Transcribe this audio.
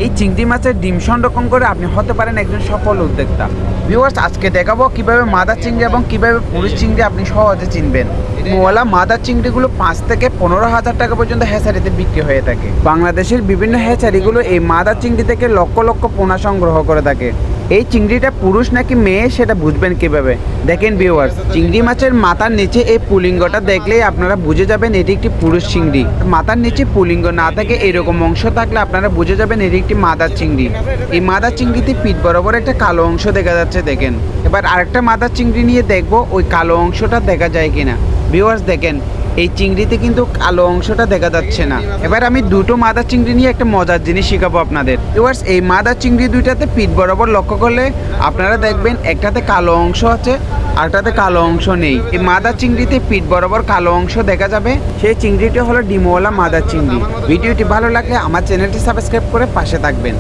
এই চিংড়ি মাছের ডিম সংরক্ষণ করে আপনি হতে পারেন একজন সফল উদ্যোক্তা। ভিউয়ার্স, আজকে দেখাবো কিভাবে মাদার চিংড়ি এবং কিভাবে পুরুষ চিংড়ি আপনি সহজে চিনবেন। মোয়ালা মাদার চিংড়িগুলো 5 থেকে 15,000 টাকা পর্যন্ত হ্যাচারিতে বিক্রি হয়ে থাকে। বাংলাদেশের বিভিন্ন হ্যাচারিগুলো এই মাদার চিংড়ি থেকে লক্ষ লক্ষ পোনা সংগ্রহ করে থাকে। এই চিংড়িটা পুরুষ নাকি মেয়ে সেটা বুঝবেন কিভাবে? দেখেন ভিউয়ার্স, চিংড়ি মাছের মাথার নিচে এই পুলিঙ্গটা দেখলেই আপনারা বুঝে যাবেন এটি একটি পুরুষ চিংড়ি। মাথার নিচে পুলিঙ্গ না থাকে এরকম অংশ থাকলে আপনারা বুঝে যাবেন এটি একটি মাদার চিংড়ি। এই মাদার চিংড়িতে পিঠ বরাবর একটা কালো অংশ দেখা যাচ্ছে দেখেন। এবার আরেকটা মাদার চিংড়ি নিয়ে দেখবো ওই কালো অংশটা দেখা যায় কিনা। ভিউয়ার্স দেখেন, এই চিংড়িতে কিন্তু কালো অংশটা দেখা যাচ্ছে না। এবার আমি দুটো মাদার চিংড়ি নিয়ে একটা মজার জিনিস শেখাবো আপনাদের। ভিউয়ার্স, এই মাদার চিংড়ি দুইটাতে পিঠ বরাবর লক্ষ্য করলে আপনারা দেখবেন একটাতে কালো অংশ আছে আরটাতে কালো অংশ নেই। এই মাদার চিংড়িতে পিঠ বরাবর কালো অংশ দেখা যাবে, সেই চিংড়িটি হলো ডিমওয়ালা মাদার চিংড়ি। ভিডিওটি ভালো লাগলে আমার চ্যানেলটি সাবস্ক্রাইব করে পাশে থাকবেন।